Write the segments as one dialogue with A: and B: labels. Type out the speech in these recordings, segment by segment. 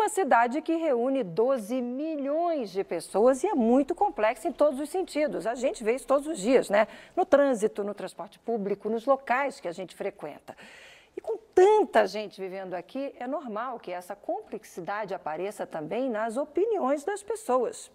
A: uma cidade que reúne 12 milhões de pessoas e é muito complexa em todos os sentidos. A gente vê isso todos os dias, né? No trânsito, no transporte público, nos locais que a gente frequenta. E com tanta gente vivendo aqui, é normal que essa complexidade apareça também nas opiniões das pessoas.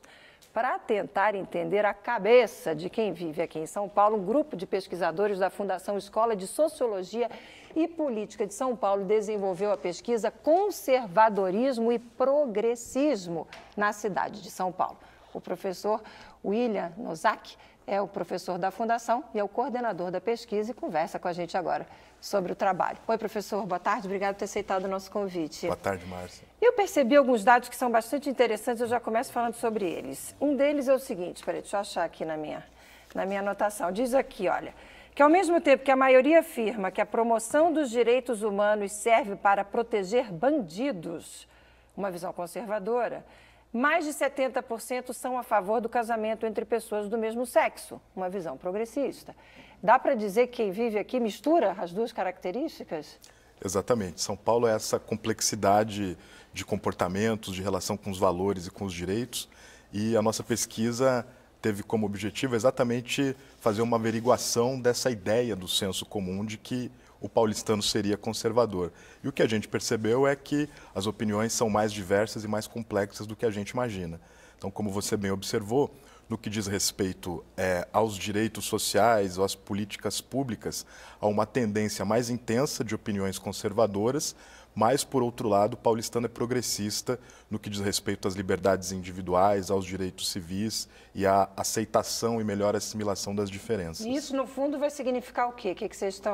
A: Para tentar entender a cabeça de quem vive aqui em São Paulo, um grupo de pesquisadores da Fundação Escola de Sociologia e Política de São Paulo desenvolveu a pesquisa Conservadorismo e Progressismo na cidade de São Paulo. O professor William Nozak é o professor da Fundação e é o coordenador da pesquisa e conversa com a gente agora sobre o trabalho. Oi, professor, boa tarde, obrigado por ter aceitado o nosso convite.
B: Boa tarde, Márcia.
A: Eu percebi alguns dados que são bastante interessantes, eu já começo falando sobre eles. Um deles é o seguinte, peraí, deixa eu achar aqui na minha anotação. Diz aqui, olha, que ao mesmo tempo que a maioria afirma que a promoção dos direitos humanos serve para proteger bandidos, uma visão conservadora, mais de 70% são a favor do casamento entre pessoas do mesmo sexo, uma visão progressista. Dá para dizer que quem vive aqui mistura as duas características?
B: Exatamente. São Paulo é essa complexidade de comportamentos, de relação com os valores e com os direitos, e a nossa pesquisa teve como objetivo exatamente fazer uma averiguação dessa ideia do senso comum de que o paulistano seria conservador. E o que a gente percebeu é que as opiniões são mais diversas e mais complexas do que a gente imagina. Então, como você bem observou, no que diz respeito aos direitos sociais, às políticas públicas, há uma tendência mais intensa de opiniões conservadoras, mas, por outro lado, o paulistano é progressista no que diz respeito às liberdades individuais, aos direitos civis e à aceitação e melhor assimilação das diferenças.
A: E isso, no fundo, vai significar o quê?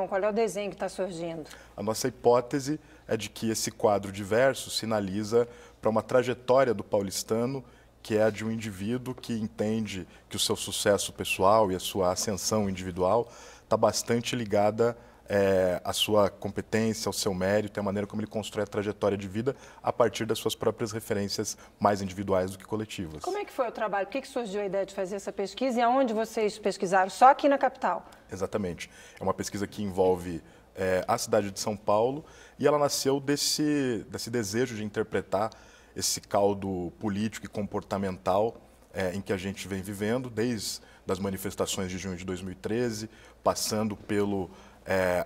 A: Qual é o desenho que está surgindo?
B: A nossa hipótese é de que esse quadro diverso sinaliza para uma trajetória do paulistano que é a de um indivíduo que entende que o seu sucesso pessoal e a sua ascensão individual está bastante ligada à sua competência, ao seu mérito, à maneira como ele constrói a trajetória de vida a partir das suas próprias referências mais individuais do que coletivas.
A: Como é que foi o trabalho? Por que surgiu a ideia de fazer essa pesquisa e aonde vocês pesquisaram? Só aqui na capital?
B: Exatamente. É uma pesquisa que envolve a cidade de São Paulo e ela nasceu desse desejo de interpretar esse caldo político e comportamental em que a gente vem vivendo, desde as manifestações de junho de 2013, passando pelo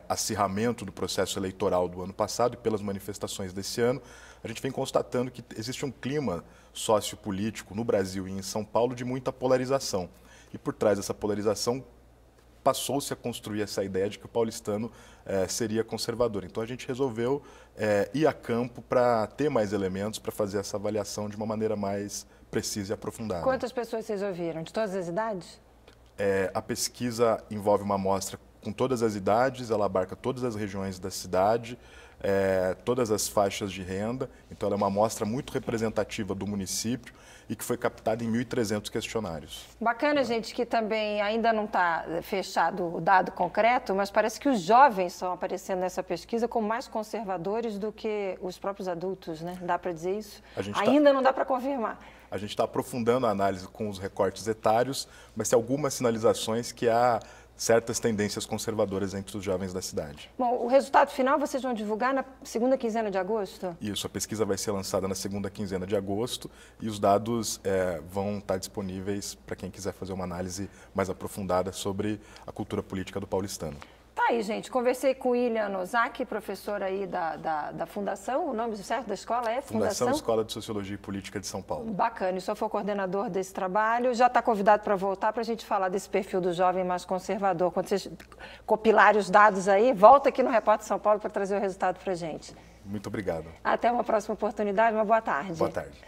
B: acirramento do processo eleitoral do ano passado e pelas manifestações desse ano, a gente vem constatando que existe um clima sociopolítico no Brasil e em São Paulo de muita polarização. E por trás dessa polarização passou-se a construir essa ideia de que o paulistano seria conservador. Então a gente resolveu ir a campo para ter mais elementos, para fazer essa avaliação de uma maneira mais precisa e aprofundada.
A: Quantas pessoas vocês ouviram? De todas as idades?
B: A pesquisa envolve uma amostra com todas as idades, ela abarca todas as regiões da cidade, todas as faixas de renda, então ela é uma amostra muito representativa do município e que foi captada em 1.300 questionários.
A: Bacana, gente, que também ainda não está fechado o dado concreto, mas parece que os jovens estão aparecendo nessa pesquisa como mais conservadores do que os próprios adultos, né? Dá para dizer isso? Ainda não dá para confirmar.
B: A gente está aprofundando a análise com os recortes etários, mas tem algumas sinalizações que há certas tendências conservadoras entre os jovens da cidade.
A: Bom, o resultado final vocês vão divulgar na segunda quinzena de agosto?
B: Isso, a pesquisa vai ser lançada na segunda quinzena de agosto e os dados vão estar disponíveis para quem quiser fazer uma análise mais aprofundada sobre a cultura política do paulistano.
A: Tá aí, gente. Conversei com o William Nozak, professor aí da Fundação. O nome certo da escola é
B: Fundação Escola de Sociologia e Política de São Paulo.
A: Bacana. E o senhor foi o coordenador desse trabalho. Já está convidado para voltar para a gente falar desse perfil do jovem mais conservador. Quando vocês compilarem os dados aí, volta aqui no Repórter São Paulo para trazer o resultado para a gente.
B: Muito obrigado.
A: Até uma próxima oportunidade. Uma boa tarde.
B: Boa tarde.